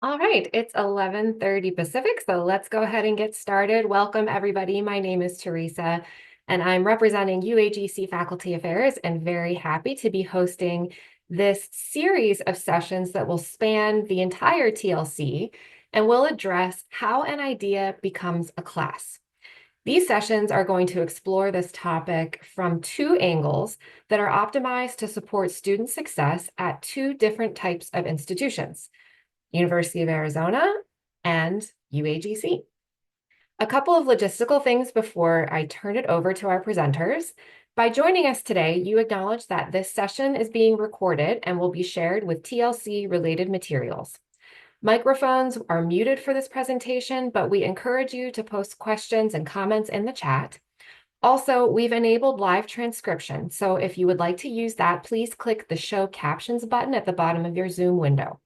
All right, it's 11:30 Pacific, so let's go ahead and get started. Welcome, everybody. My name is Teresa, and I'm representing UAGC Faculty Affairs and very happy to be hosting this series of sessions that will span the entire TLC and will address how an idea becomes a class. These sessions are going to explore this topic from two angles that are optimized to support student success at two different types of institutions. University of Arizona, and UAGC. A couple of logistical things before I turn it over to our presenters. By joining us today, you acknowledge that this session is being recorded and will be shared with TLC-related materials. Microphones are muted for this presentation, but we encourage you to post questions and comments in the chat. Also, we've enabled live transcription, so if you would like to use that, please click the Show Captions button at the bottom of your Zoom window.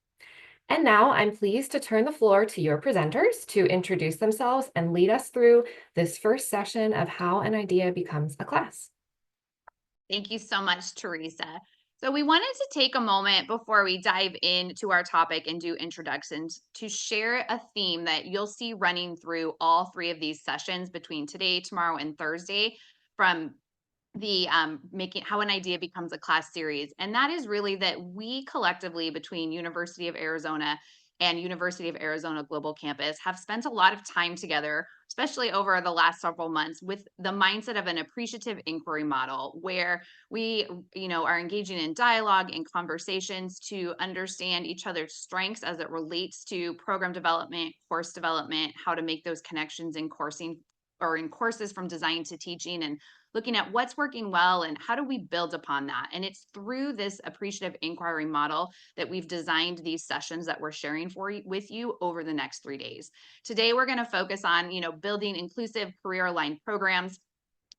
And now I'm pleased to turn the floor to your presenters to introduce themselves and lead us through this first session of how an idea becomes a class. Thank you so much, Teresa. So, we wanted to take a moment before we dive into our topic and do introductions to share a theme that you'll see running through all three of these sessions between today, tomorrow, and Thursday from the making how an idea becomes a class series. And that is really that we collectively, between University of Arizona and University of Arizona Global Campus, have spent a lot of time together, especially over the last several months, with the mindset of an appreciative inquiry model where we are engaging in dialogue and conversations to understand each other's strengths as it relates to program development, course development, how to make those connections in coursing or in courses from design to teaching, and looking at what's working well and how do we build upon that. And it's through this appreciative inquiry model that we've designed these sessions that we're sharing with you over the next 3 days. Today, we're going to focus on, building inclusive career aligned programs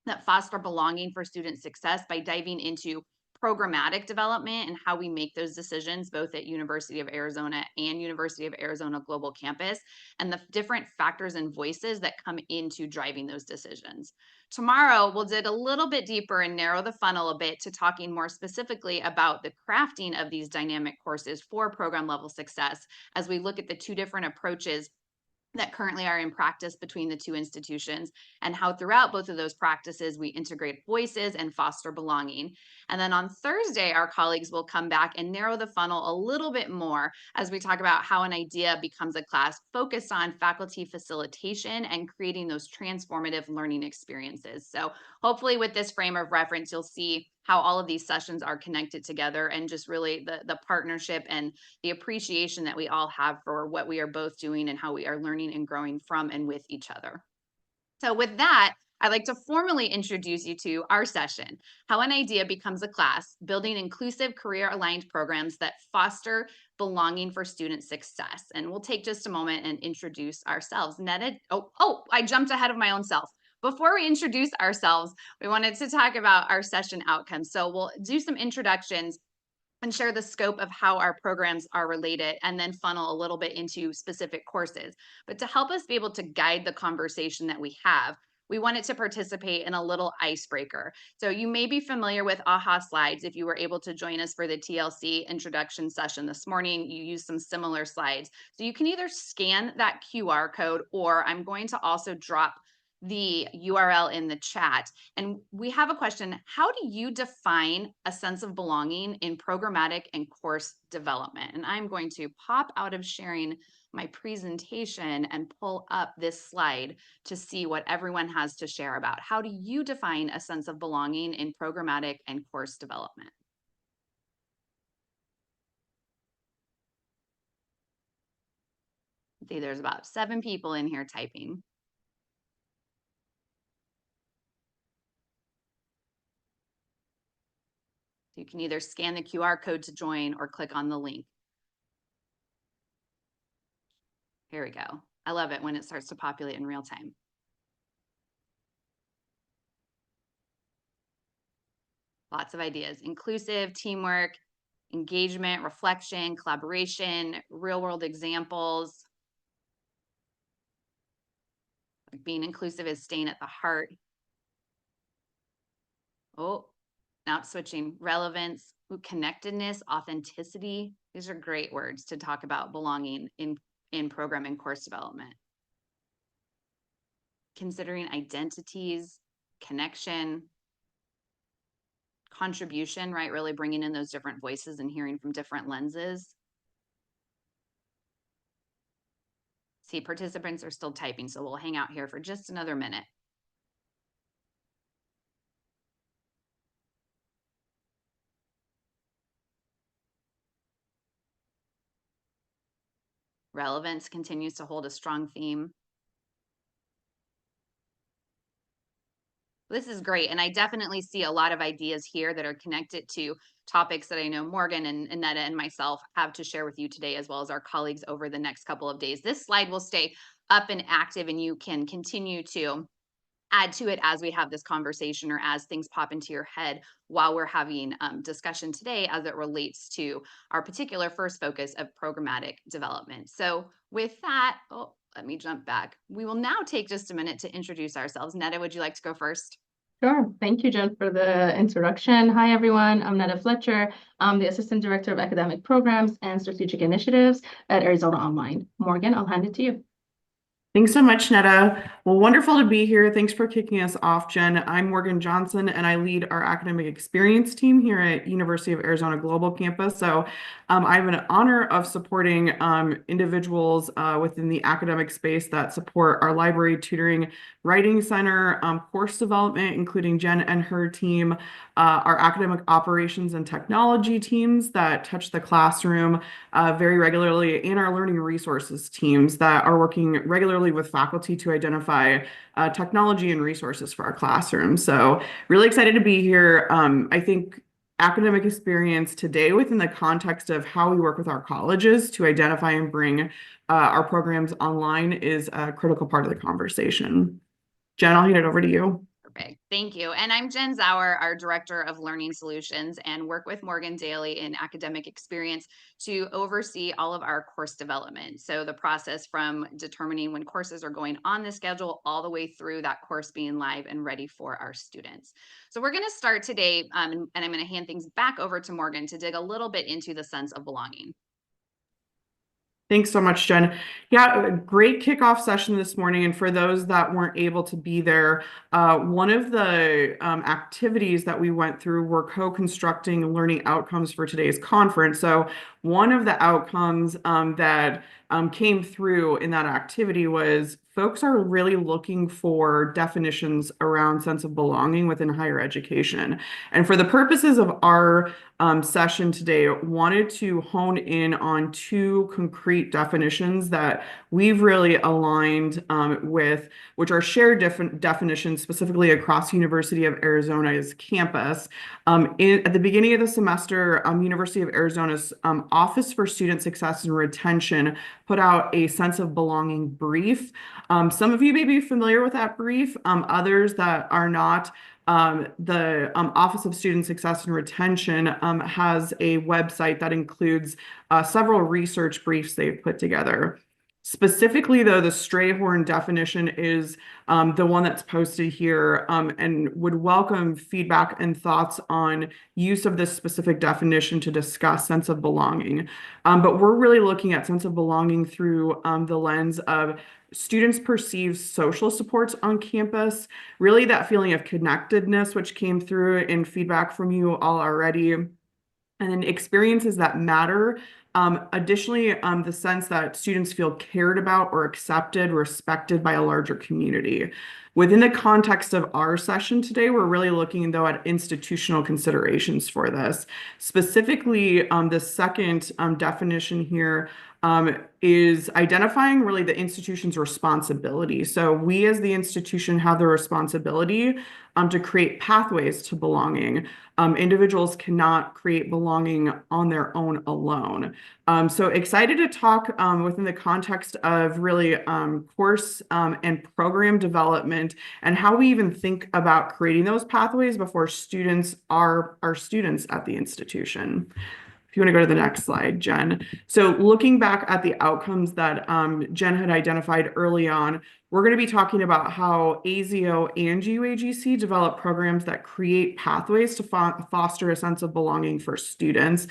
that foster belonging for student success by diving into programmatic development and how we make those decisions both at University of Arizona and University of Arizona Global Campus, and the different factors and voices that come into driving those decisions. Tomorrow, we'll dig a little bit deeper and narrow the funnel a bit to talking more specifically about the crafting of these dynamic courses for program level success as we look at the two different approaches that currently are in practice between the two institutions, and how throughout both of those practices we integrate voices and foster belonging. And then on Thursday, our colleagues will come back and narrow the funnel a little bit more as we talk about how an idea becomes a class, focused on faculty facilitation and creating those transformative learning experiences. So hopefully with this frame of reference, you'll see how all of these sessions are connected together, and just really the partnership and the appreciation that we all have for what we are both doing and how we are learning and growing from and with each other. So, with that, I'd like to formally introduce you to our session, How an Idea Becomes a Class, Building Inclusive Career Aligned Programs That Foster Belonging for Student Success. And we'll take just a moment and introduce ourselves. Netta, I jumped ahead of my own self. Before we introduce ourselves, we wanted to talk about our session outcomes. So, we'll do some introductions and share the scope of how our programs are related, and then funnel a little bit into specific courses. But to help us be able to guide the conversation that we have, we wanted to participate in a little icebreaker. So you may be familiar with AHA slides. If you were able to join us for the TLC introduction session this morning, you used some similar slides. So you can either scan that QR code, or I'm going to also drop the URL in the chat. And we have a question: how do you define a sense of belonging in programmatic and course development? And I'm going to pop out of sharing my presentation and pull up this slide to see what everyone has to share about how do you define a sense of belonging in programmatic and course development. See, there's about 7 people in here typing. You can either scan the QR code to join or click on the link. Here we go. I love it when it starts to populate in real time. Lots of ideas: inclusive, teamwork, engagement, reflection, collaboration, real world examples. Like being inclusive is staying at the heart. Oh, now it's switching. Relevance, connectedness, authenticity. These are great words to talk about belonging in program and course development. Considering identities, connection, contribution, right? Really bringing in those different voices and hearing from different lenses. See, participants are still typing, so we'll hang out here for just another minute. Relevance continues to hold a strong theme. This is great. And I definitely see a lot of ideas here that are connected to topics that I know Morgan and Annetta and myself have to share with you today, as well as our colleagues over the next couple of days. This slide will stay up and active, and you can continue to add to it as we have this conversation or as things pop into your head while we're having discussion today as it relates to our particular first focus of programmatic development. So with that, oh, let me jump back. We will now take just a minute to introduce ourselves. Netta, would you like to go first? Sure. Thank you, Jen, for the introduction. Hi, everyone. I'm Netta Fletcher. I'm the Assistant Director of Academic Programs and Strategic Initiatives at Arizona Online. Morgan, I'll hand it to you. Thanks so much, Netta. Well, wonderful to be here. Thanks for kicking us off, Jen. I'm Morgan Johnson, and I lead our academic experience team here at University of Arizona Global Campus. So I have an honor of supporting individuals within the academic space that support our library, tutoring, writing center, course development, including Jen and her team, our academic operations and technology teams that touch the classroom very regularly, and our learning resources teams that are working regularly with faculty to identify technology and resources for our classroom. So really excited to be here. I think academic experience today within the context of how we work with our colleges to identify and bring our programs online is a critical part of the conversation. Jen, I'll hand it over to you. Perfect. Thank you. And I'm Jen Zauer, our Director of Learning Solutions, and work with Morgan daily in academic experience to oversee all of our course development. So the process from determining when courses are going on the schedule all the way through that course being live and ready for our students. So we're going to start today, and I'm going to hand things back over to Morgan to dig a little bit into the sense of belonging. Thanks so much, Jen. Yeah, a great kickoff session this morning. And for those that weren't able to be there, one of the activities that we went through were co-constructing learning outcomes for today's conference. So one of the outcomes that came through in that activity was folks are really looking for definitions around sense of belonging within higher education. And for the purposes of our session today, wanted to hone in on two concrete definitions that we've really aligned with, which are shared definitions specifically across University of Arizona's campus. At the beginning of the semester, University of Arizona's Office for Student Success and Retention put out a sense of belonging brief. Some of you may be familiar with that brief, others that are not. The Office of Student Success and Retention has a website that includes several research briefs they've put together. Specifically, though, the Strayhorn definition is the one that's posted here, and would welcome feedback and thoughts on use of this specific definition to discuss sense of belonging. But we're really looking at sense of belonging through the lens of students' perceived social supports on campus, really that feeling of connectedness, which came through in feedback from you all already, and then experiences that matter. Additionally, the sense that students feel cared about or accepted, respected by a larger community. Within the context of our session today, we're really looking, though, at institutional considerations for this. Specifically, the second definition here is identifying really the institution's responsibility. So we as the institution have the responsibility to create pathways to belonging. Individuals cannot create belonging on their own alone. So excited to talk within the context of really course and program development and how we even think about creating those pathways before students are students at the institution. If you want to go to the next slide, Jen. So looking back at the outcomes that Jen had identified early on, We're going to be talking about how ASIO and UAGC develop programs that create pathways to foster a sense of belonging for students.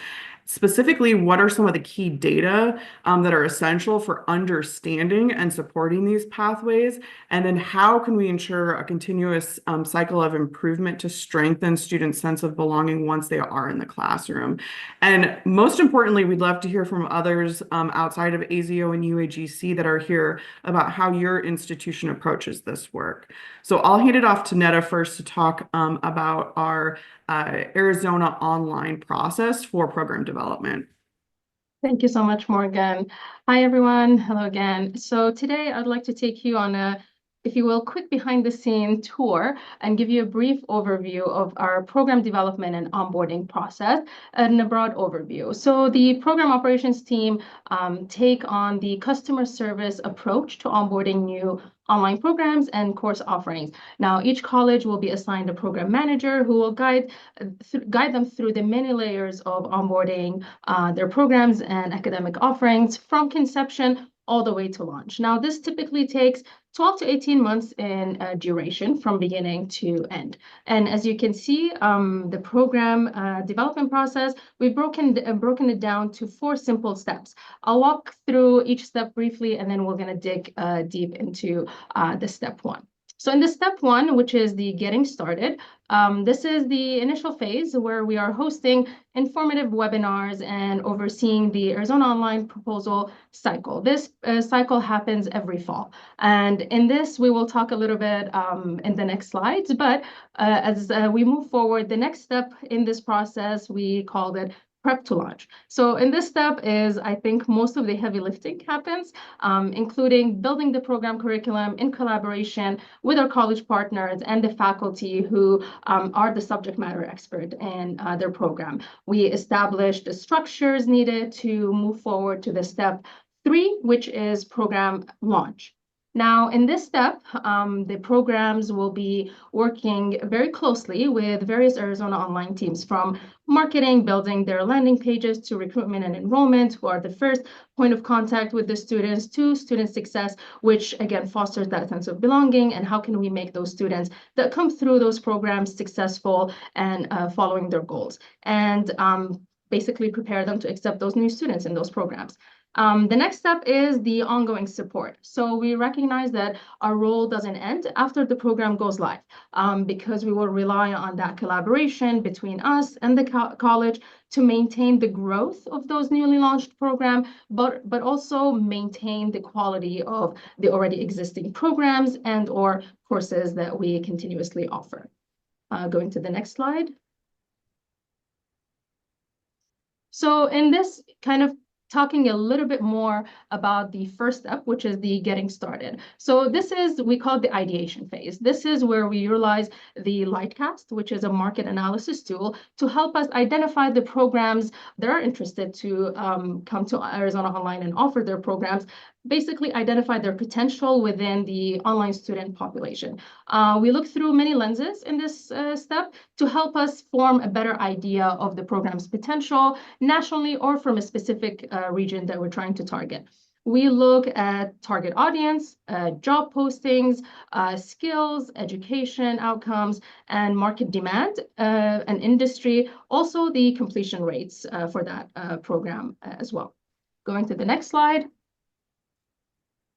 Specifically, what are some of the key data that are essential for understanding and supporting these pathways? And then how can we ensure a continuous cycle of improvement to strengthen students' sense of belonging once they are in the classroom? And most importantly, we'd love to hear from others outside of ASIO and UAGC that are here about how your institution approaches this work. So I'll hand it off to Netta first to talk about our Arizona online process for program development. Thank you so much, Morgan. Hi, everyone. Hello again. So today I'd like to take you on a, if you will, quick behind the scene tour and give you a brief overview of our program development and onboarding process and a broad overview. So the program operations team take on the customer service approach to onboarding new online programs and course offerings. Now, each college will be assigned a program manager who will guide them through the many layers of onboarding their programs and academic offerings from conception all the way to launch. Now, this typically takes 12 to 18 months in duration from beginning to end. And as you can see, the program development process, we've broken it down to 4 simple steps. I'll walk through each step briefly, and then we're going to dig deep into the step 1. So in the step 1, which is the getting started, this is the initial phase where we are hosting informative webinars and overseeing the Arizona Online proposal cycle. This cycle happens every fall. And in this, we will talk a little bit in the next slides. But as we move forward, the next step in this process, we called it prep to launch. So in this step is, I think, most of the heavy lifting happens, including building the program curriculum in collaboration with our college partners and the faculty who are the subject matter expert in their program. We established the structures needed to move forward to the step 3, which is program launch. Now, in this step, the programs will be working very closely with various Arizona Online teams, from marketing, building their landing pages, to recruitment and enrollment, who are the first point of contact with the students, to student success, which again fosters that sense of belonging, and how can we make those students that come through those programs successful and following their goals, and basically prepare them to accept those new students in those programs. The next step is the ongoing support. So we recognize that our role doesn't end after the program goes live, because we will rely on that collaboration between us and the college to maintain the growth of those newly launched programs, but also maintain the quality of the already existing programs and or courses that we continuously offer. Going to the next slide. So in this kind of talking a little bit more about the first step, which is the getting started. So this is, we call it the ideation phase. This is where we utilize the Lightcast, which is a market analysis tool, to help us identify the programs that are interested to come to Arizona Online and offer their programs, basically identify their potential within the online student population. We look through many lenses in this step to help us form a better idea of the program's potential nationally or from a specific region that we're trying to target. We look at target audience, job postings, skills, education outcomes, and market demand and industry, also the completion rates for that program as well. Going to the next slide.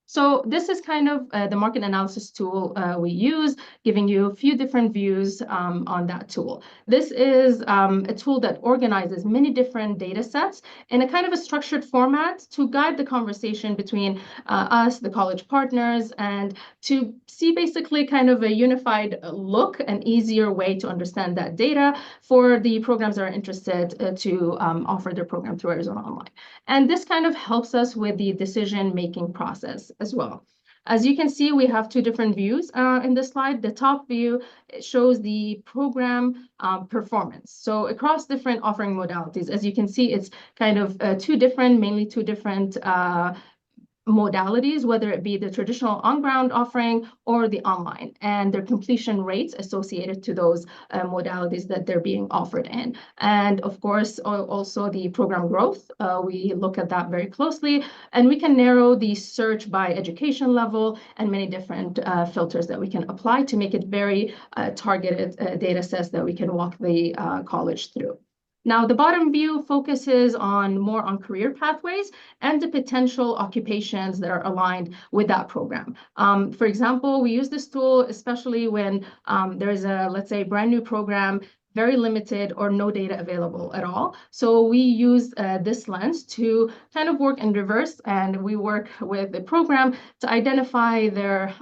So this is kind of the market analysis tool we use, giving you a few different views on that tool. This is a tool that organizes many different data sets in a kind of a structured format to guide the conversation between us, the college partners, and to see basically kind of a unified look, an easier way to understand that data for the programs that are interested to offer their program through Arizona Online. And this kind of helps us with the decision-making process as well. As you can see, we have 2 different views in this slide. The top view shows the program performance. So across different offering modalities, as you can see, it's kind of mainly two different modalities, whether it be the traditional on-ground offering or the online, and their completion rates associated to those modalities that they're being offered in. And of course, also the program growth. We look at that very closely, and we can narrow the search by education level and many different filters that we can apply to make it very targeted data sets that we can walk the college through. Now, the bottom view focuses more on career pathways and the potential occupations that are aligned with that program. For example, we use this tool especially when there is a, let's say, brand new program, very limited or no data available at all. So we use this lens to kind of work in reverse, and we work with the program to identify their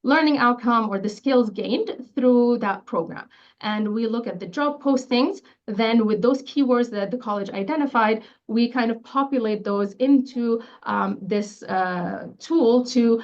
learning outcome or the skills gained through that program. And we look at the job postings. Then with those keywords that the college identified, we kind of populate those into this tool to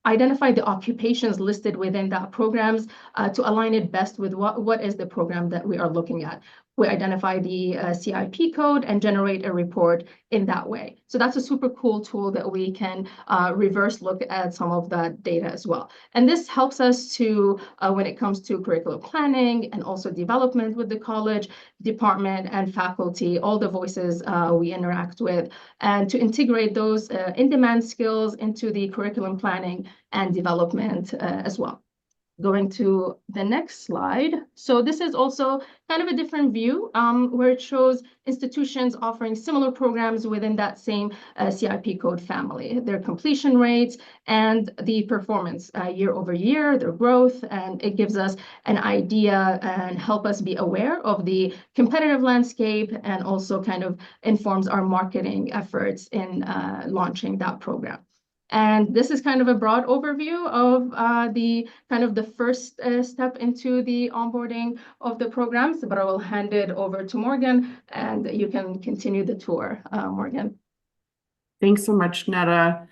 identify the occupations listed within that programs to align it best with what is the program that we are looking at. We identify the CIP code and generate a report in that way. So that's a super cool tool that we can reverse look at some of that data as well. And this helps us to, when it comes to curriculum planning and also development with the college, department, and faculty, all the voices we interact with, and to integrate those in-demand skills into the curriculum planning and development as well. Going to the next slide. So this is also kind of a different view where it shows institutions offering similar programs within that same CIP code family, their completion rates and the performance year over year, their growth, and it gives us an idea and help us be aware of the competitive landscape, and also kind of informs our marketing efforts in launching that program. And this is kind of a broad overview of the kind of the first step into the onboarding of the programs, but I will hand it over to Morgan and you can continue the tour, Morgan. Thanks so much, Netta.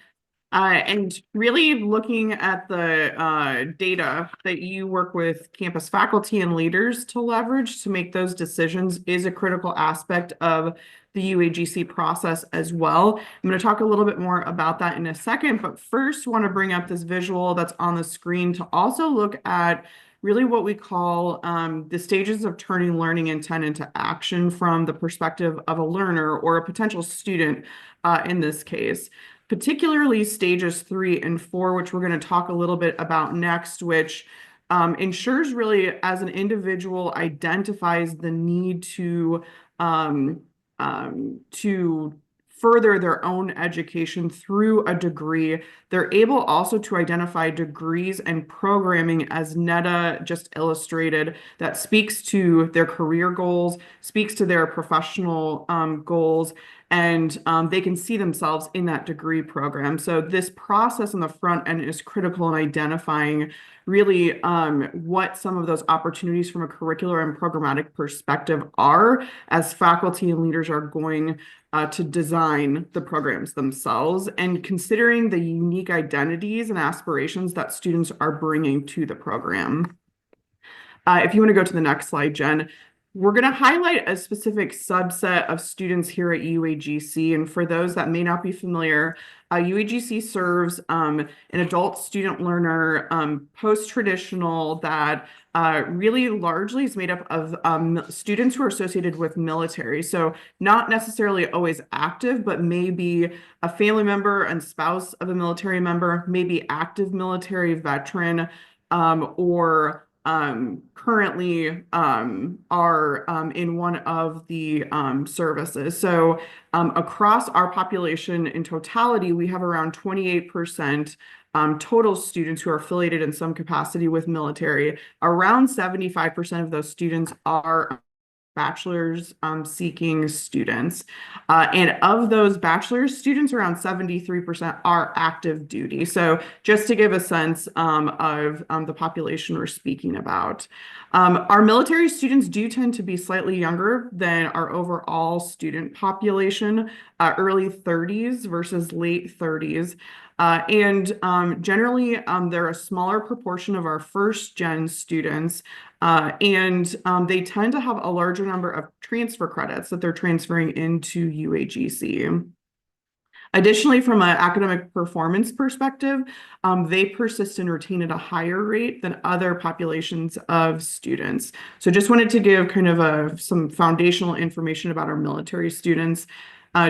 And really looking at the data that you work with campus faculty and leaders to leverage to make those decisions is a critical aspect of the UAGC process as well. I'm going to talk a little bit more about that in a second, but first want to bring up this visual that's on the screen to also look at really what we call the stages of turning learning intent into action from the perspective of a learner or a potential student in this case. Particularly stages 3 and 4, which we're going to talk a little bit about next, which ensures really as an individual identifies the need to further their own education through a degree. They're able also to identify degrees and programming, as Netta just illustrated, that speaks to their career goals, speaks to their professional goals, and they can see themselves in that degree program. So this process on the front end is critical in identifying really what some of those opportunities from a curricular and programmatic perspective are, as faculty and leaders are going to design the programs themselves, and considering the unique identities and aspirations that students are bringing to the program. If you want to go to the next slide, Jen. We're going to highlight a specific subset of students here at UAGC. And for those that may not be familiar, UAGC serves an adult student learner, post-traditional, that really largely is made up of students who are associated with military. So not necessarily always active, but maybe a family member and spouse of a military member, maybe active military veteran, or currently are in one of the services. So across our population in totality, we have around 28% total students who are affiliated in some capacity with military. Around 75% of those students are bachelor's seeking students. And of those bachelor's students, around 73% are active duty. So just to give a sense of the population we're speaking about. Our military students do tend to be slightly younger than our overall student population, early 30s versus late 30s. Generally, they're a smaller proportion of our first-gen students, and they tend to have a larger number of transfer credits that they're transferring into UAGC. Additionally, from an academic performance perspective, they persist and retain at a higher rate than other populations of students. So just wanted to give kind of some foundational information about our military students.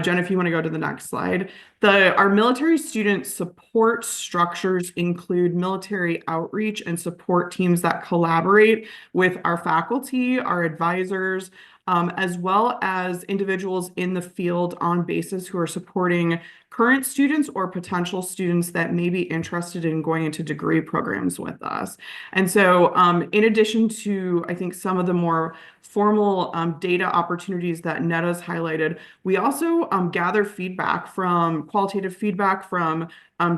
Jen, if you want to go to the next slide. Our military student support structures include military outreach and support teams that collaborate with our faculty, our advisors, as well as individuals in the field on bases who are supporting current students or potential students that may be interested in going into degree programs with us. And so in addition to, I think, some of the more formal data opportunities that Netta's highlighted, we also gather qualitative feedback from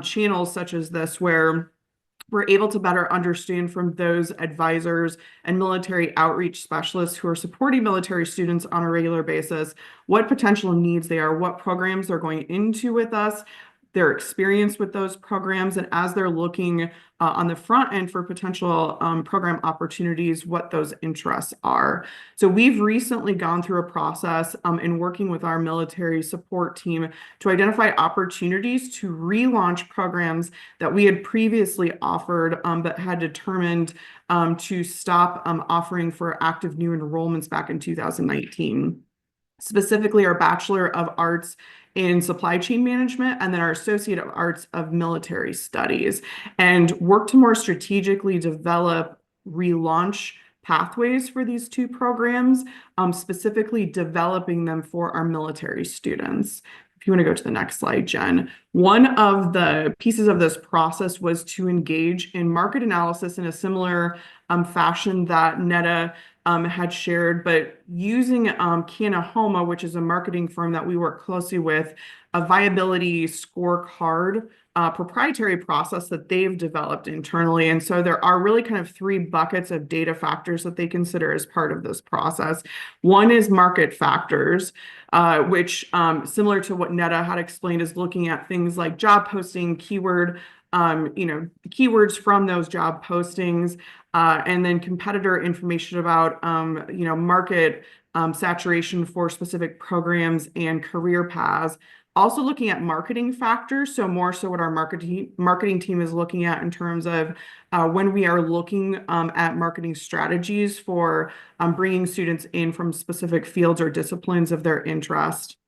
channels such as this, where we're able to better understand from those advisors and military outreach specialists who are supporting military students on a regular basis what potential needs they are, what programs they're going into with us, their experience with those programs, and as they're looking on the front end for potential program opportunities, what those interests are. So we've recently gone through a process in working with our military support team to identify opportunities to relaunch programs that we had previously offered but had determined to stop offering for active new enrollments back in 2019. Specifically, our Bachelor of Arts in Supply Chain Management and then our Associate of Arts of Military Studies, and work to more strategically develop relaunch pathways for these two programs, specifically developing them for our military students. If you want to go to the next slide, Jen. One of the pieces of this process was to engage in market analysis in a similar fashion that Netta had shared, but using Canahoma, which is a marketing firm that we work closely with, a viability scorecard proprietary process that they've developed internally. And so there are really kind of three buckets of data factors that they consider as part of this process. One is market factors, which similar to what Netta had explained, is looking at things like job posting, keywords from those job postings, and then competitor information about, market saturation for specific programs and career paths. Also looking at marketing factors, so more so what our marketing team is looking at in terms of when we are looking at marketing strategies for bringing students in from specific fields or disciplines of their interest.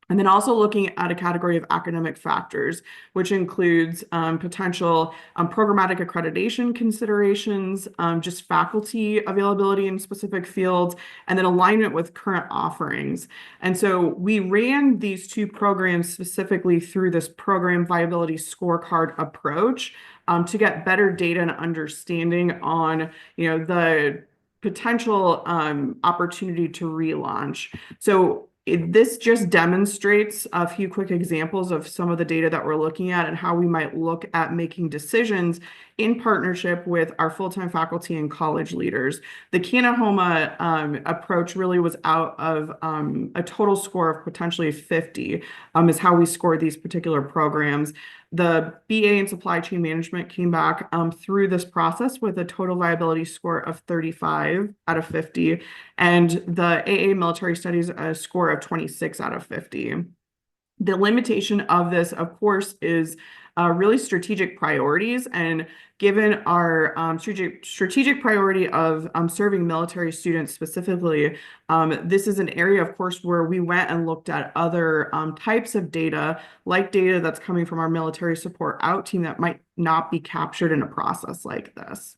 And then also looking at a category of academic factors, which includes potential programmatic accreditation considerations, just faculty availability in specific fields, and then alignment with current offerings. And so we ran these two programs specifically through this program viability scorecard approach to get better data and understanding on, the potential opportunity to relaunch. So this just demonstrates a few quick examples of some of the data that we're looking at and how we might look at making decisions in partnership with our full-time faculty and college leaders. The Canahoma approach really was out of a total score of potentially 50 is how we scored these particular programs. The BA in Supply Chain Management came back through this process with a total viability score of 35 out of 50, and the AA Military Studies a score of 26 out of 50. The limitation of this, of course, is really strategic priorities, and given our strategic priority of serving military students specifically, this is an area, of course, where we went and looked at other types of data, like data that's coming from our military support out team that might not be captured in a process like this.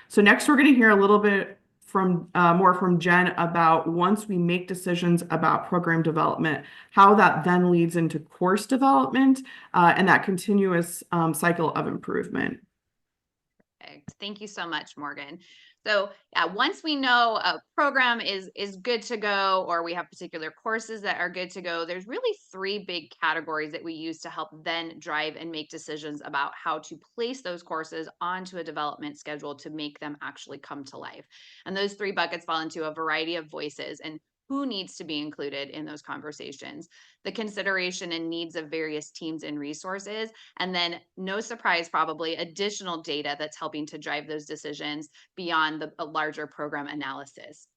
So next, we're going to hear a little bit more from Jen about once we make decisions about program development, how that then leads into course development and that continuous cycle of improvement. Perfect. Thank you so much, Morgan. So yeah, once we know a program is good to go, or we have particular courses that are good to go, there's really three big categories that we use to help then drive and make decisions about how to place those courses onto a development schedule to make them actually come to life. And those three buckets fall into a variety of voices and who needs to be included in those conversations, the consideration and needs of various teams and resources, and then, no surprise, probably additional data that's helping to drive those decisions beyond a larger program analysis.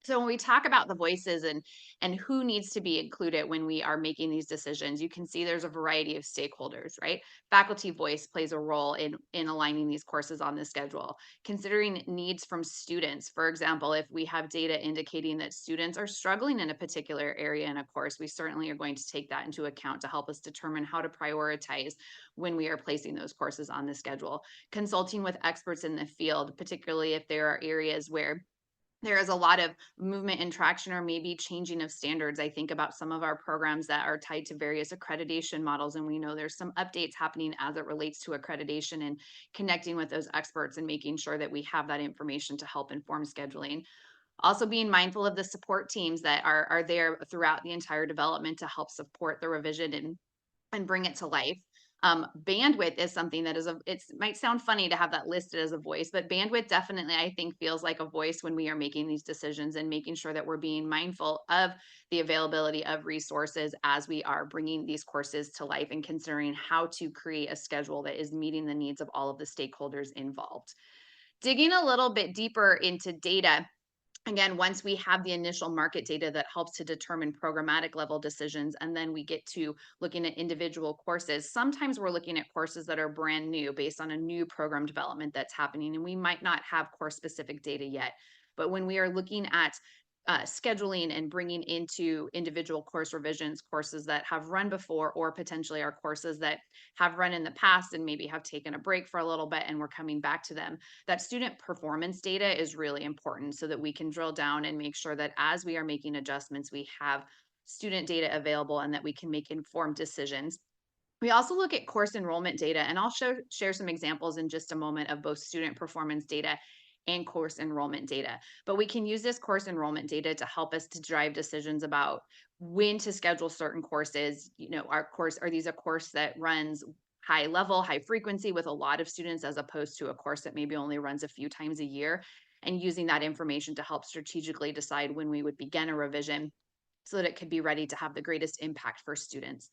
So when we talk about the voices and who needs to be included when we are making these decisions, you can see there's a variety of stakeholders, right? Faculty voice plays a role in aligning these courses on the schedule. Considering needs from students, for example, if we have data indicating that students are struggling in a particular area in a course, we certainly are going to take that into account to help us determine how to prioritize when we are placing those courses on the schedule. Consulting with experts in the field, particularly if there are areas where there is a lot of movement and traction or maybe changing of standards. I think about some of our programs that are tied to various accreditation models, and we know there's some updates happening as it relates to accreditation and connecting with those experts and making sure that we have that information to help inform scheduling. Also being mindful of the support teams that are there throughout the entire development to help support the revision and bring it to life. Bandwidth is something that it might sound funny to have that listed as a voice, but bandwidth definitely, I think, feels like a voice when we are making these decisions and making sure that we're being mindful of the availability of resources as we are bringing these courses to life and considering how to create a schedule that is meeting the needs of all of the stakeholders involved. Digging a little bit deeper into data, again, once we have the initial market data that helps to determine programmatic level decisions, and then we get to looking at individual courses, sometimes we're looking at courses that are brand new based on a new program development that's happening, and we might not have course specific data yet. But when we are looking at scheduling and bringing into individual course revisions, courses that have run before, or potentially are courses that have run in the past and maybe have taken a break for a little bit and we're coming back to them, that student performance data is really important so that we can drill down and make sure that as we are making adjustments, we have student data available and that we can make informed decisions. We also look at course enrollment data, and I'll share some examples in just a moment of both student performance data and course enrollment data. But we can use this course enrollment data to help us to drive decisions about when to schedule certain courses. Are these a course that runs high level, high frequency with a lot of students as opposed to a course that maybe only runs a few times a year, and using that information to help strategically decide when we would begin a revision so that it could be ready to have the greatest impact for students.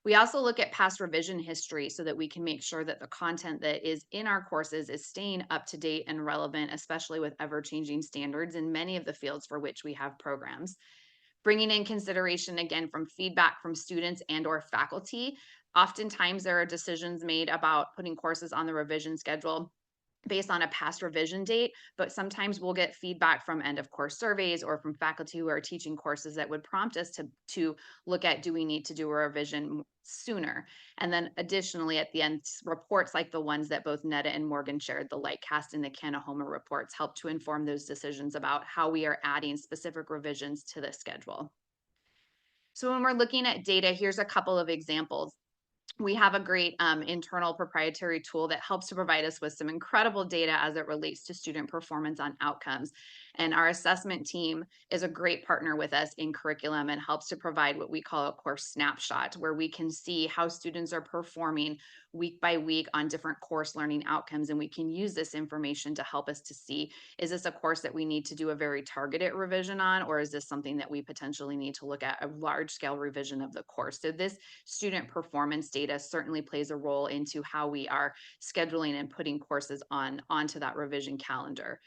We also look at past revision history so that we can make sure that the content that is in our courses is staying up to date and relevant, especially with ever-changing standards in many of the fields for which we have programs. Bringing in consideration again from feedback from students and or faculty. Oftentimes there are decisions made about putting courses on the revision schedule based on a past revision date, but sometimes we'll get feedback from end of course surveys or from faculty who are teaching courses that would prompt us to look at, do we need to do a revision sooner? And then additionally at the end, reports like the ones that both Netta and Morgan shared, the Lightcast and the Kanahoma reports, help to inform those decisions about how we are adding specific revisions to the schedule. So when we're looking at data, here's a couple of examples. We have a great internal proprietary tool that helps to provide us with some incredible data as it relates to student performance on outcomes. And our assessment team is a great partner with us in curriculum and helps to provide what we call a course snapshot, where we can see how students are performing week by week on different course learning outcomes. And we can use this information to help us to see, is this a course that we need to do a very targeted revision on, or is this something that we potentially need to look at a large scale revision of the course? So this student performance data certainly plays a role into how we are scheduling and putting courses onto that revision calendar.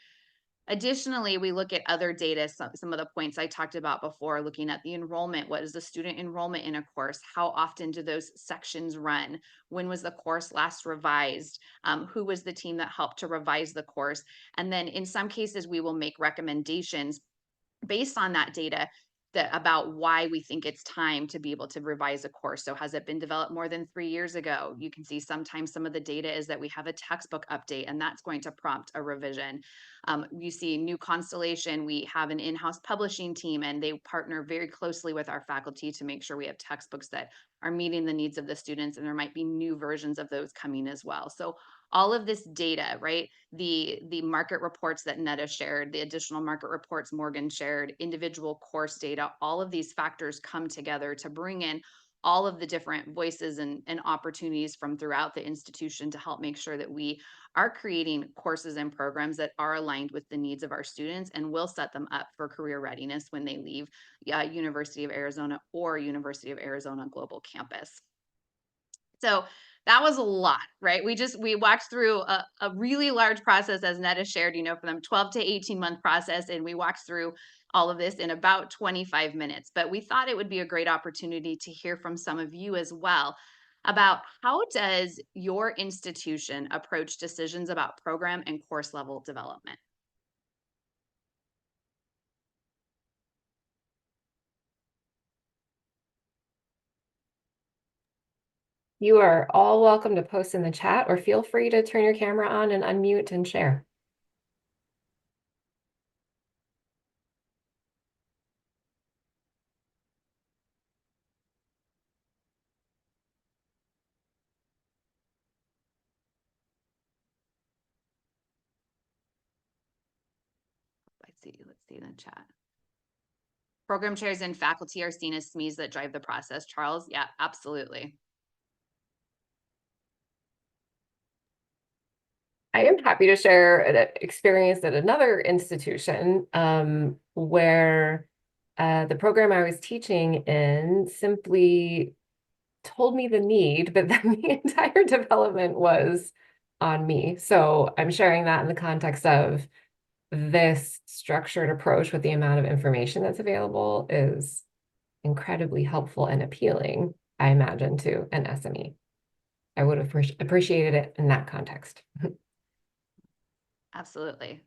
Additionally, we look at other data, some of the points I talked about before, looking at the enrollment. What is the student enrollment in a course? How often do those sections run? When was the course last revised? Who was the team that helped to revise the course? And then in some cases, we will make recommendations based on that data about why we think it's time to be able to revise a course. So has it been developed more than 3 years ago? You can see sometimes some of the data is that we have a textbook update and that's going to prompt a revision. You see New Constellation, we have an in-house publishing team and they partner very closely with our faculty to make sure we have textbooks that are meeting the needs of the students, and there might be new versions of those coming as well. So all of this data, right? The market reports that Netta shared, the additional market reports Morgan shared, individual course data, all of these factors come together to bring in all of the different voices and opportunities from throughout the institution to help make sure that we are creating courses and programs that are aligned with the needs of our students and will set them up for career readiness when they leave University of Arizona or University of Arizona Global Campus. So that was a lot, right? We walked through a really large process, as Netta shared, for them 12 to 18-month process, and we walked through all of this in about 25 minutes. But we thought it would be a great opportunity to hear from some of you as well about how does your institution approach decisions about program and course level development? You are all welcome to post in the chat, or feel free to turn your camera on and unmute and share. Let's see in the chat. Program chairs and faculty are seen as SMEs that drive the process. Charles, yeah, absolutely. I am happy to share an experience at another institution where the program I was teaching in simply told me the need, but then the entire development was on me. So I'm sharing that in the context of this structured approach with the amount of information that's available is incredibly helpful and appealing, I imagine, to an SME. I would have appreciated it in that context. Absolutely.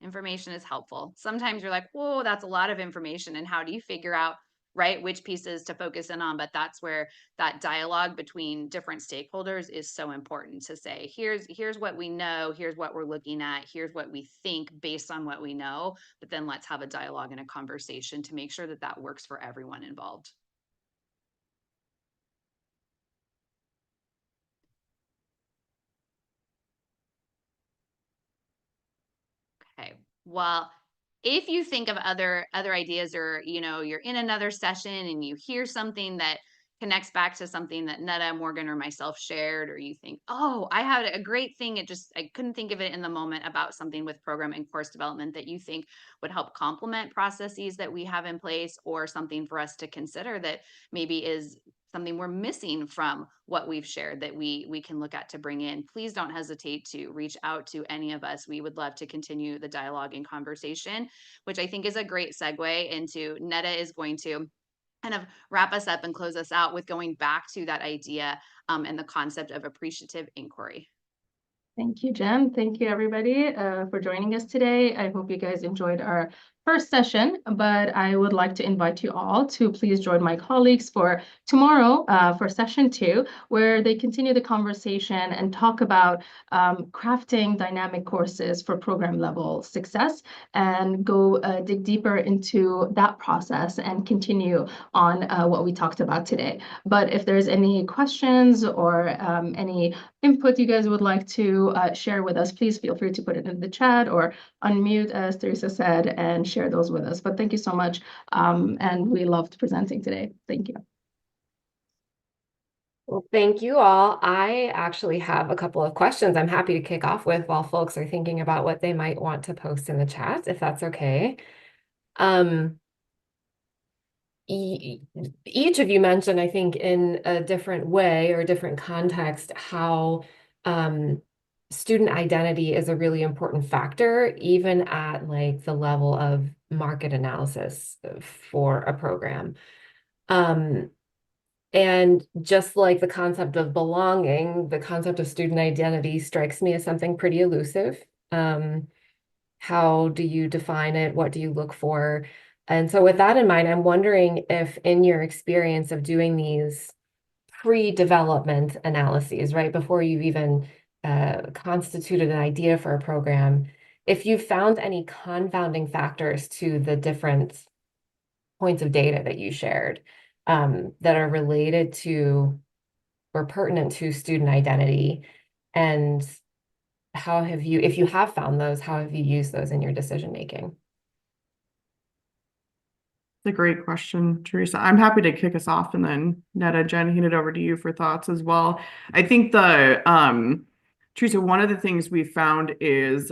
Information is helpful. Sometimes you're like, whoa, that's a lot of information. And how do you figure out, right, which pieces to focus in on? But that's where that dialogue between different stakeholders is so important to say, here's what we know, here's what we're looking at, here's what we think based on what we know. But then let's have a dialogue and a conversation to make sure that that works for everyone involved. Okay. Well, if you think of other ideas, or you're in another session and you hear something that connects back to something that Netta, Morgan, or myself shared, or you think, oh, I had a great thing, I couldn't think of it in the moment, about something with program and course development that you think would help complement processes that we have in place, or something for us to consider that maybe is something we're missing from what we've shared that we can look at to bring in, please don't hesitate to reach out to any of us. We would love to continue the dialogue and conversation, which I think is a great segue into Netta is going to kind of wrap us up and close us out with going back to that idea and the concept of appreciative inquiry. Thank you, Jen. Thank you, everybody, for joining us today. I hope you guys enjoyed our first session, but I would like to invite you all to please join my colleagues for tomorrow for session 2, where they continue the conversation and talk about crafting dynamic courses for program level success, and go dig deeper into that process and continue on what we talked about today. But if there's any questions or any input you guys would like to share with us, please feel free to put it in the chat or unmute, as Teresa said, and share those with us. But thank you so much. And we loved presenting today. Thank you. Well, thank you all. I actually have a couple of questions I'm happy to kick off with while folks are thinking about what they might want to post in the chat, if that's okay. Each of you mentioned, I think, in a different way or a different context, how student identity is a really important factor, even at like the level of market analysis for a program. And just like the concept of belonging, the concept of student identity strikes me as something pretty elusive. How do you define it? What do you look for? And so with that in mind, I'm wondering if in your experience of doing these pre-development analyses, right, before you've even constituted an idea for a program, if you found any confounding factors to the different points of data that you shared that are related to or pertinent to student identity, and how have you, if you have found those, how have you used those in your decision making? It's a great question, Teresa. I'm happy to kick us off, and then Netta, Jen, hand it over to you for thoughts as well. I think Teresa, one of the things we found is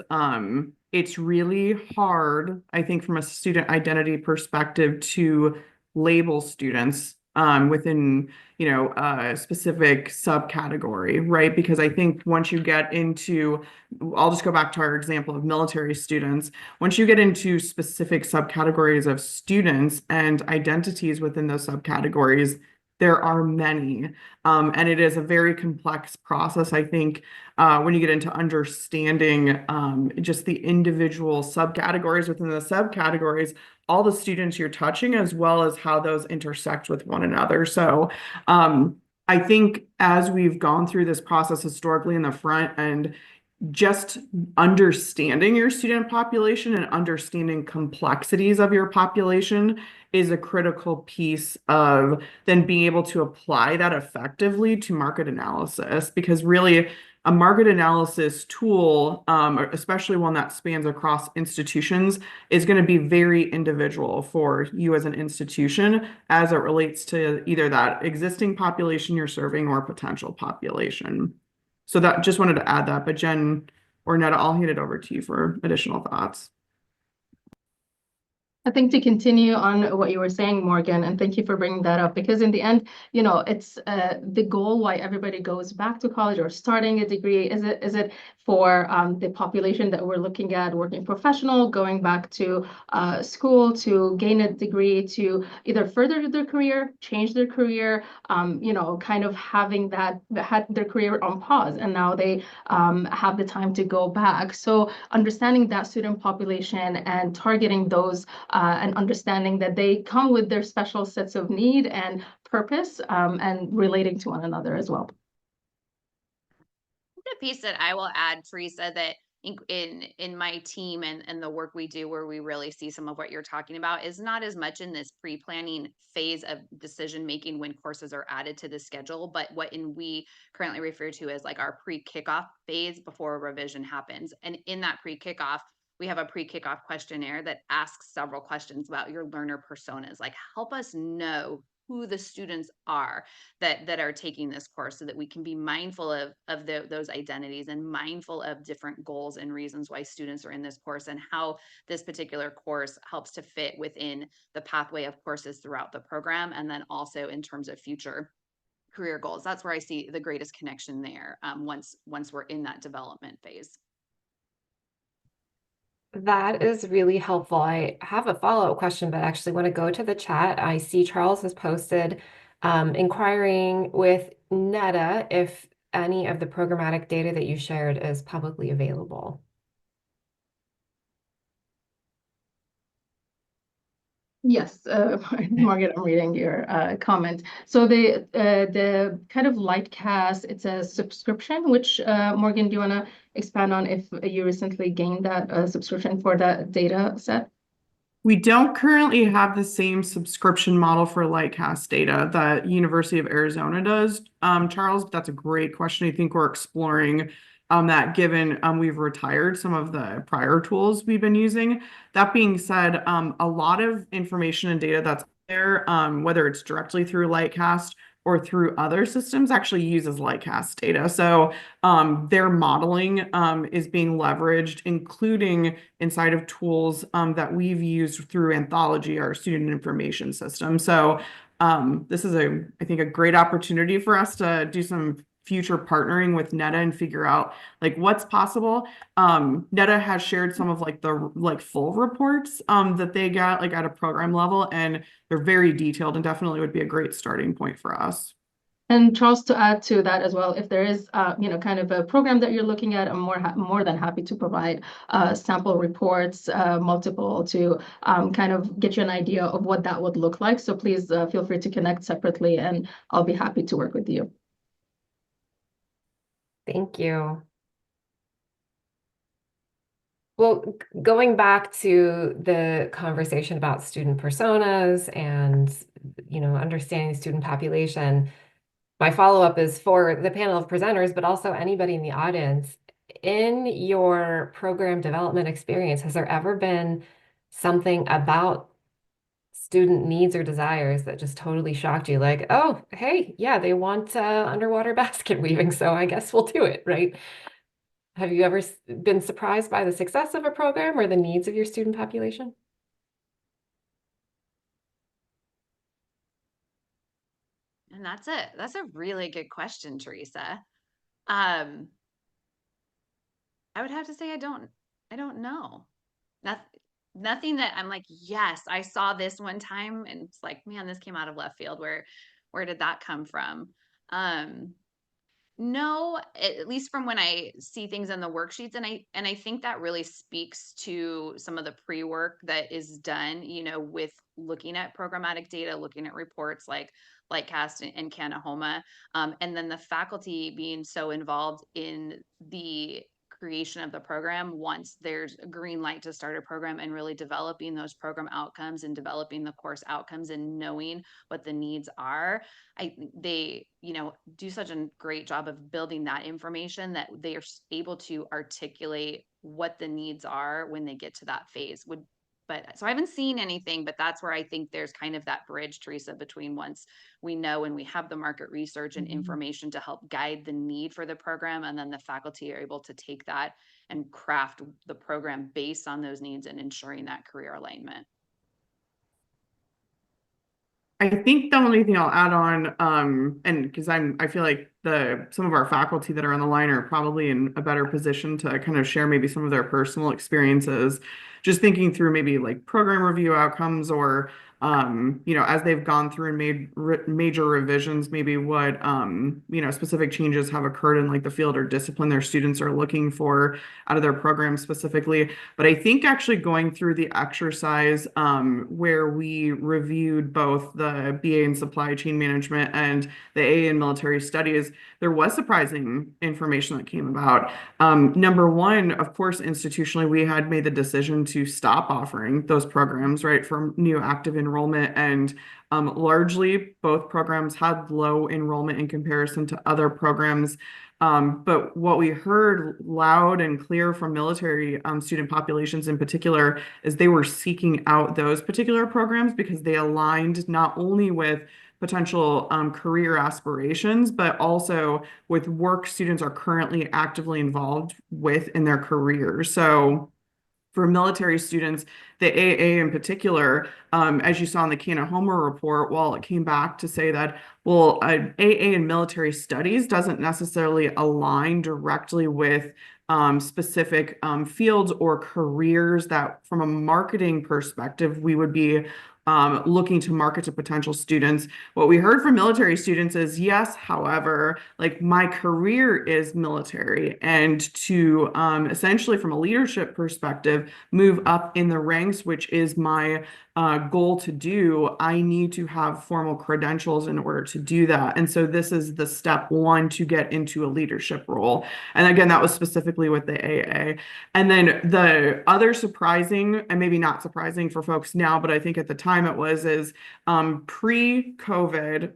it's really hard, I think, from a student identity perspective to label students within, a specific subcategory, right? Because I think once you get into, I'll just go back to our example of military students. Once you get into specific subcategories of students and identities within those subcategories, there are many. And it is a very complex process, I think, when you get into understanding just the individual subcategories within the subcategories, all the students you're touching, as well as how those intersect with one another. So I think as we've gone through this process historically in the front end, just understanding your student population and understanding complexities of your population is a critical piece of then being able to apply that effectively to market analysis. Because really, a market analysis tool, especially one that spans across institutions, is going to be very individual for you as an institution as it relates to either that existing population you're serving or potential population. So that just wanted to add that, but Jen or Netta, I'll hand it over to you for additional thoughts. I think to continue on what you were saying, Morgan, and thank you for bringing that up, because in the end, it's the goal why everybody goes back to college or starting a degree. Is it for the population that we're looking at, working professional, going back to school to gain a degree to either further their career, change their career, kind of having that had their career on pause and now they have the time to go back. So understanding that student population and targeting those and understanding that they come with their special sets of need and purpose and relating to one another as well. The piece that I will add, Teresa, that in my team and the work we do where we really see some of what you're talking about is not as much in this pre-planning phase of decision making when courses are added to the schedule, but we currently refer to as like our pre-kickoff phase before revision happens. And in that pre-kickoff, we have a pre-kickoff questionnaire that asks several questions about your learner personas, like help us know who the students are that are taking this course so that we can be mindful of those identities and mindful of different goals and reasons why students are in this course and how this particular course helps to fit within the pathway of courses throughout the program. And then also in terms of future career goals, that's where I see the greatest connection there once we're in that development phase. That is really helpful. I have a follow-up question, but actually want to go to the chat. I see Charles has posted inquiring with Netta if any of the programmatic data that you shared is publicly available. Yes, Margaret, I'm reading your comment. So the kind of Lightcast, it's a subscription, which Morgan, do you want to expand on if you recently gained that subscription for that data set? We don't currently have the same subscription model for Lightcast data that University of Arizona does, Charles. But that's a great question. I think we're exploring that given we've retired some of the prior tools we've been using. That being said, a lot of information and data that's there, whether it's directly through Lightcast or through other systems, actually uses Lightcast data. So their modeling is being leveraged, including inside of tools that we've used through Anthology, our student information system. So this is I think a great opportunity for us to do some future partnering with Netta and figure out like what's possible. Netta has shared some of like the full reports that they got like at a program level, and they're very detailed and definitely would be a great starting point for us. And Charles, to add to that as well, if there is, kind of a program that you're looking at, I'm more than happy to provide sample reports, multiple, to kind of get you an idea of what that would look like. So please feel free to connect separately, and I'll be happy to work with you. Thank you. Well, going back to the conversation about student personas and, understanding the student population, my follow-up is for the panel of presenters, but also anybody in the audience. In your program development experience, has there ever been something about student needs or desires that just totally shocked you? Like, oh, hey, yeah, they want underwater basket weaving, so I guess we'll do it, right? Have you ever been surprised by the success of a program or the needs of your student population? And that's a really good question, Teresa. Um, I would have to say I don't know. Nothing that I'm like, yes, I saw this one time and it's like, man, this came out of left field. Where did that come from? Um, no, at least from when I see things in the worksheets, and I think that really speaks to some of the pre-work that is done, with looking at programmatic data, looking at reports like Lightcast and Canahoma, and then the faculty being so involved in the creation of the program once there's a green light to start a program, and really developing those program outcomes and developing the course outcomes and knowing what the needs are. They, do such a great job of building that information that they are able to articulate what the needs are when they get to that phase. But so I haven't seen anything, but that's where I think there's kind of that bridge, Teresa, between once we know and we have the market research and information to help guide the need for the program, and then the faculty are able to take that and craft the program based on those needs and ensuring that career alignment. I think the only thing I'll add on, and because I feel like some of our faculty that are on the line are probably in a better position to kind of share maybe some of their personal experiences, just thinking through maybe like program review outcomes, or as they've gone through and made major revisions, maybe what specific changes have occurred in like the field or discipline their students are looking for out of their program specifically. But I think actually going through the exercise where we reviewed both the BA in supply chain management and the AA in military studies, there was surprising information that came about. Number one, of course, institutionally, we had made the decision to stop offering those programs, right, for new active enrollment. And largely, both programs had low enrollment in comparison to other programs. But what we heard loud and clear from military student populations in particular is they were seeking out those particular programs because they aligned not only with potential career aspirations, but also with work students are currently actively involved with in their careers. So for military students, the AA in particular, as you saw in the Canahoma report, while it came back to say that, well, AA in military studies doesn't necessarily align directly with specific fields or careers that from a marketing perspective, we would be looking to market to potential students. What we heard from military students is, yes, however, like my career is military, and to essentially from a leadership perspective, move up in the ranks, which is my goal to do, I need to have formal credentials in order to do that. And so this is the step one to get into a leadership role. And again, that was specifically with the AA. And then the other surprising, and maybe not surprising for folks now, but I think at the time it was, is pre-COVID,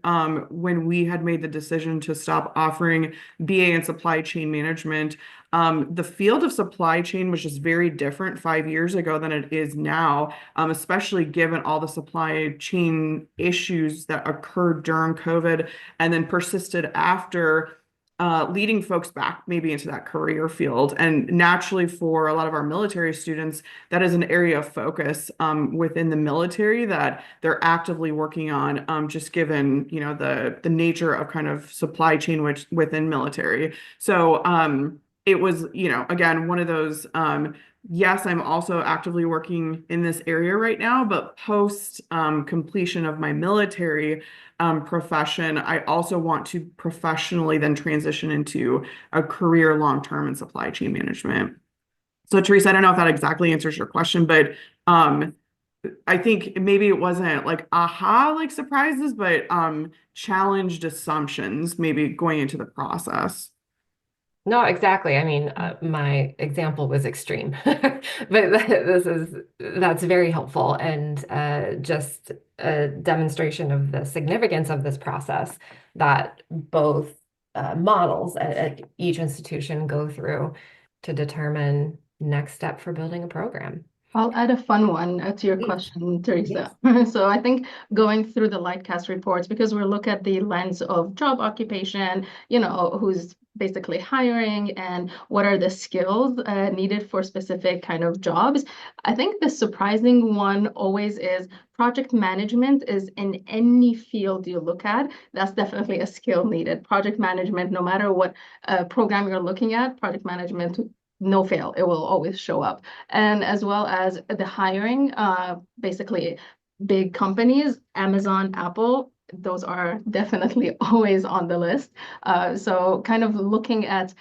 when we had made the decision to stop offering BA in supply chain management, the field of supply chain was just very different 5 years ago than it is now, especially given all the supply chain issues that occurred during COVID and then persisted after, leading folks back maybe into that career field. And naturally, for a lot of our military students, that is an area of focus within the military that they're actively working on, just given the nature of kind of supply chain within military. So it was, again, one of those, yes, I'm also actively working in this area right now, but post completion of my military profession, I also want to professionally then transition into a career long-term in supply chain management. So Teresa, I don't know if that exactly answers your question, but I think maybe it wasn't like aha, like surprises, but challenged assumptions maybe going into the process. No, exactly. I mean, my example was extreme, but that's very helpful, and just a demonstration of the significance of this process that both models at each institution go through to determine next step for building a program. I'll add a fun one to your question, Teresa. So I think going through the Lightcast reports, because we look at the lens of job occupation, who's basically hiring and what are the skills needed for specific kind of jobs. I think the surprising one always is project management is in any field you look at, that's definitely a skill needed. Project management, no matter what program you're looking at, project management, no fail, it will always show up. And as well as the hiring, basically big companies, Amazon, Apple, those are definitely always on the list. So kind of looking at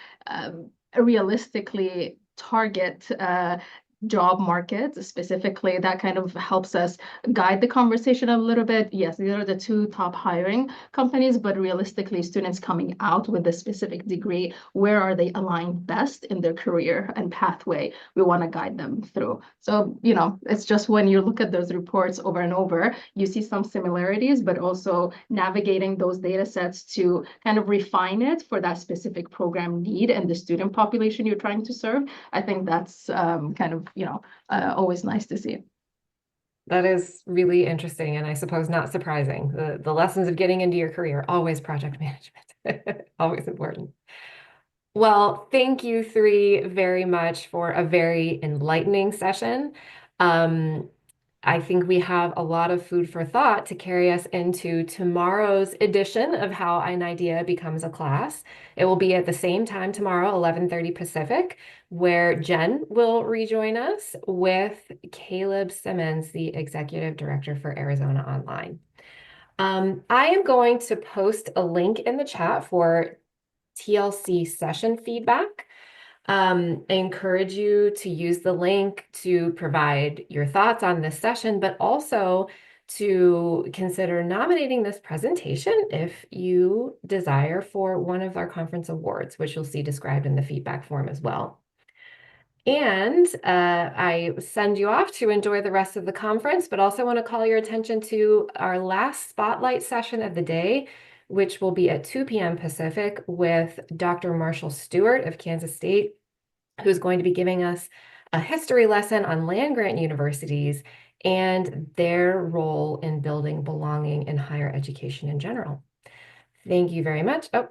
realistically target job markets specifically, that kind of helps us guide the conversation a little bit. Yes, these are the two top hiring companies, but realistically, students coming out with a specific degree, where are they aligned best in their career and pathway? We want to guide them through. So, you know, it's just when you look at those reports over and over, you see some similarities, but also navigating those data sets to kind of refine it for that specific program need and the student population you're trying to serve. I think that's kind of, you know, always nice to see. That is really interesting and I suppose not surprising. The lessons of getting into your career, always project management, always important. Well, thank you three very much for a very enlightening session. I think we have a lot of food for thought to carry us into tomorrow's edition of How an Idea Becomes a Class. It will be at the same time tomorrow, 11:30 Pacific, where Jen will rejoin us with Caleb Simmons, the Executive Director for Arizona Online. I am going to post a link in the chat for TLC session feedback. I encourage you to use the link to provide your thoughts on this session, but also to consider nominating this presentation if you desire for one of our conference awards, which you'll see described in the feedback form as well. And I send you off to enjoy the rest of the conference, but also want to call your attention to our last spotlight session of the day, which will be at 2 p.m. Pacific with Dr. Marshall Stewart of Kansas State, who's going to be giving us a history lesson on land-grant universities and their role in building belonging in higher education in general. Thank you very much. Oh,